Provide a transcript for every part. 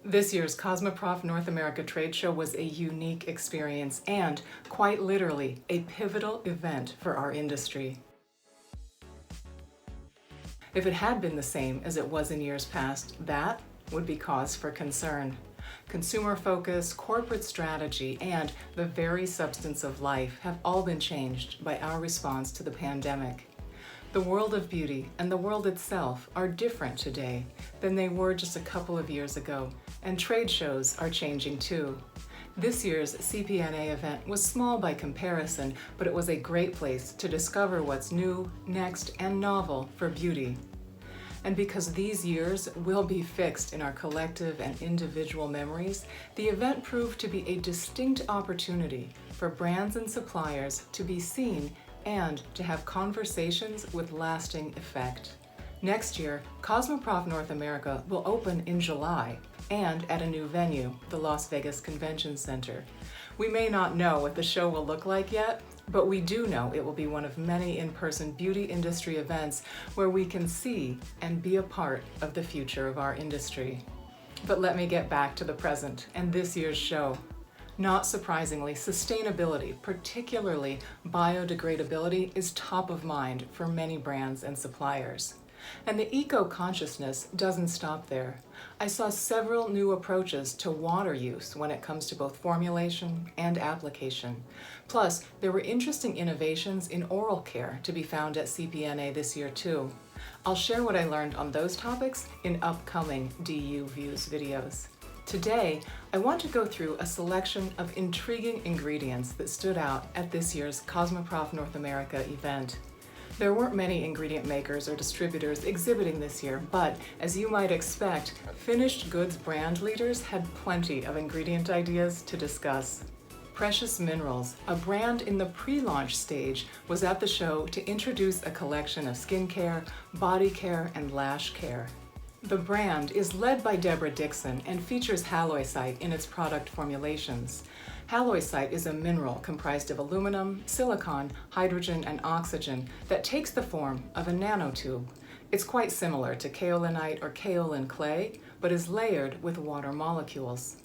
This year's Cosmoprof North America trade show was a unique experience and, quite literally, a pivotal event for our industry. If it had been the same as it was in years past, that would be cause for concern. Consumer focus, corporate strategy, and the very substance of life have all been changed by our response to the pandemic. The world of beauty and the world itself are different today than they were just a couple of years ago, and trade shows are changing too. This year's CPNA event was small by comparison, but it was a great place to discover what's new, next, and novel for beauty. And because these years will be fixed in our collective and individual memories, the event proved to be a distinct opportunity for brands and suppliers to be seen and to have conversations with lasting effect. Next year, Cosmoprof North America will open in July and at a new venue, the Las Vegas Convention Center. We may not know what the show will look like yet, but we do know it will be one of many in-person beauty industry events where we can see and be a part of the future of our industry. But let me get back to the present and this year's show. Not surprisingly, sustainability, particularly biodegradability, is top of mind for many brands and suppliers. And the eco-consciousness doesn't stop there. I saw several new approaches to water use when it comes to both formulation and application. Plus, there were interesting innovations in oral care to be found at CPNA this year too. I'll share what I learned on those topics in upcoming DU Views videos. Today, I want to go through a selection of intriguing ingredients that stood out at this year's Cosmoprof North America event. There weren't many ingredient makers or distributors exhibiting this year, but as you might expect, finished goods brand leaders had plenty of ingredient ideas to discuss. Precious Minerals, a brand in the pre-launch stage, was at the show to introduce a collection of skincare, body care, and lash care. The brand is led by Deborah Dixon and features halloysite in its product formulations. Halloysite is a mineral comprised of aluminum, silicon, hydrogen, and oxygen that takes the form of a nanotube. It's quite similar to kaolinite or kaolin clay, but is layered with water molecules.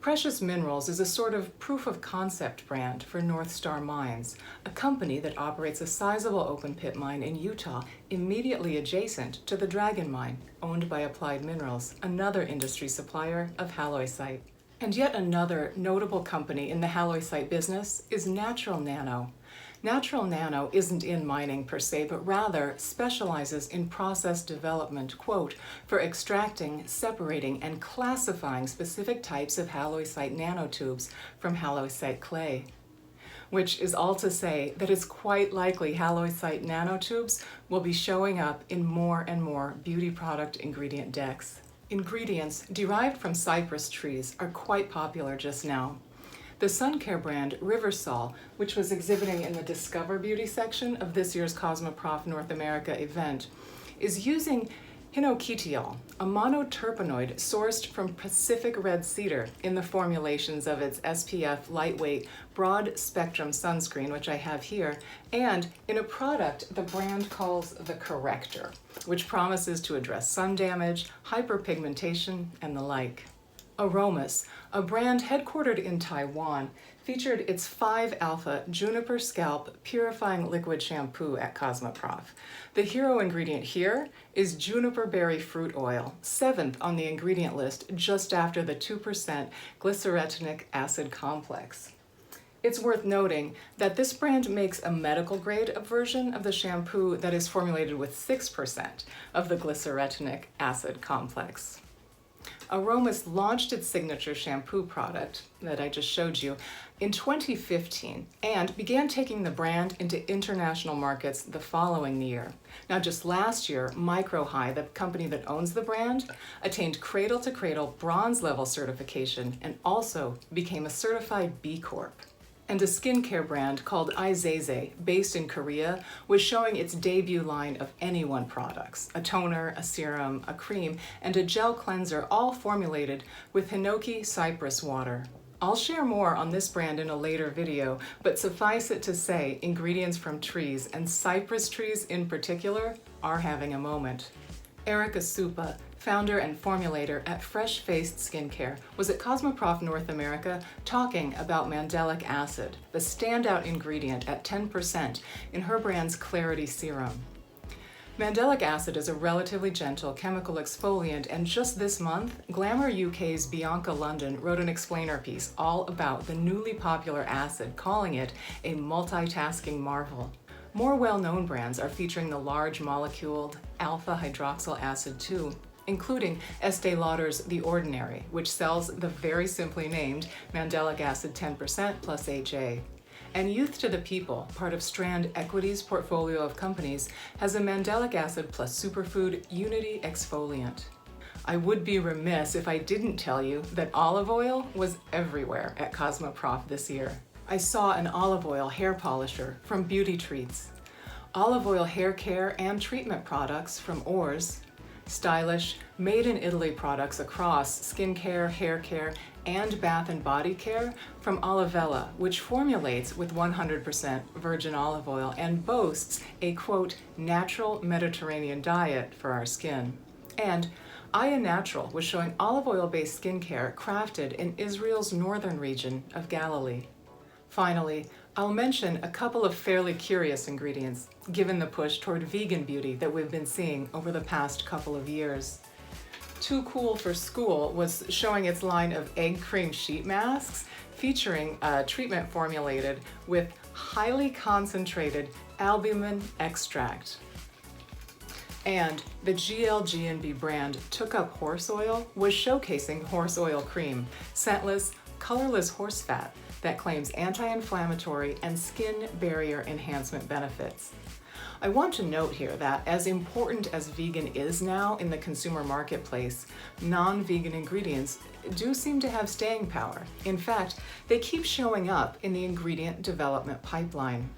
Precious Minerals is a sort of proof-of-concept brand for North Star Mines, a company that operates a sizable open-pit mine in Utah immediately adjacent to the Dragon Mine, owned by Applied Minerals, another industry supplier of halloysite. And yet another notable company in the halloysite business is Natural Nano. Natural Nano isn't in mining per se, but rather specializes in process development, quote, for extracting, separating, and classifying specific types of halloysite nanotubes from halloysite clay. Which is all to say that it's quite likely halloysite nanotubes will be showing up in more and more beauty product ingredient decks. Ingredients derived from cypress trees are quite popular just now. The sun care brand Riversol, which was exhibiting in the Discover Beauty section of this year's Cosmoprof North America event, is using hinokitiol, a monoterpenoid sourced from Pacific red cedar in the formulations of its SPF lightweight broad spectrum sunscreen, which I have here, and in a product the brand calls the Corrector, which promises to address sun damage, hyperpigmentation, and the like. Aromas, a brand headquartered in Taiwan, featured its 5-alpha Juniper Scalp Purifying Liquid Shampoo at Cosmoprof. The hero ingredient here is juniper berry fruit oil, 7th on the ingredient list just after the 2% glyceretinic acid complex. It's worth noting that this brand makes a medical grade version of the shampoo that is formulated with 6% of the glyceretinic acid complex. Aromas launched its signature shampoo product that I just showed you in 2015 and began taking the brand into international markets the following year. Now, just last year, Microhigh, the company that owns the brand, attained cradle-to-cradle bronze level certification and also became a certified B Corp. And a skincare brand called Izeze, based in Korea, was showing its debut line of Anyone products, a toner, a serum, a cream, and a gel cleanser, all formulated with hinoki cypress water. I'll share more on this brand in a later video, but suffice it to say, ingredients from trees, and cypress trees in particular, are having a moment. Erica Supa, founder and formulator at Fresh Faced Skincare, was at Cosmoprof North America talking about mandelic acid, the standout ingredient at 10% in her brand's Clarity Serum. Mandelic acid is a relatively gentle chemical exfoliant, and just this month, Glamour UK's Bianca London wrote an explainer piece all about the newly popular acid, calling it a multitasking marvel. More well-known brands are featuring the large moleculed alpha hydroxyl acid too, including Estee Lauder's The Ordinary, which sells the very simply named Mandelic Acid 10% plus HA. And Youth to the People, part of Strand Equity's portfolio of companies, has a Mandelic Acid plus Superfood Unity Exfoliant. I would be remiss if I didn't tell you that olive oil was everywhere at Cosmoprof this year. I saw an olive oil hair polisher from Beauty Treats, olive oil hair care and treatment products from Oars, stylish, made-in-Italy products across skincare, hair care, and bath and body care from Olivella, which formulates with 100% virgin olive oil and boasts a, quote, natural Mediterranean diet for our skin. And Aya Natural was showing olive oil-based skincare crafted in Israel's northern region of Galilee. Finally, I'll mention a couple of fairly curious ingredients, given the push toward vegan beauty that we've been seeing over the past couple of years. Too Cool for School was showing its line of egg cream sheet masks featuring a treatment formulated with highly concentrated albumin extract. And the GLG&B brand Took Up Horse Oil was showcasing horse oil cream, scentless, colorless horse fat that claims anti-inflammatory and skin barrier enhancement benefits. I want to note here that as important as vegan is now in the consumer marketplace, non-vegan ingredients do seem to have staying power. In fact, they keep showing up in the ingredient development pipeline.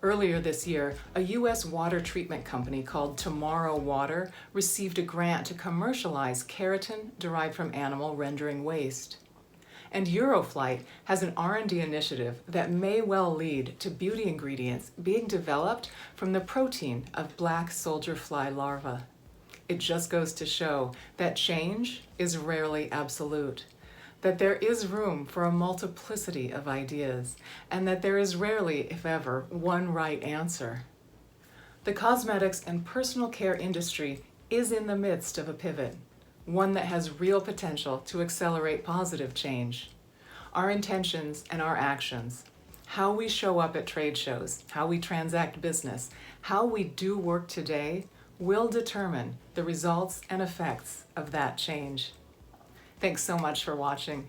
Earlier this year, a U.S. water treatment company called Tomorrow Water received a grant to commercialize keratin derived from animal rendering waste. And Euroflight has an R&D initiative that may well lead to beauty ingredients being developed from the protein of black soldier fly larvae. It just goes to show that change is rarely absolute, that there is room for a multiplicity of ideas, and that there is rarely, if ever, one right answer. The cosmetics and personal care industry is in the midst of a pivot, one that has real potential to accelerate positive change. Our intentions and our actions, how we show up at trade shows, how we transact business, how we do work today, will determine the results and effects of that change. Thanks so much for watching.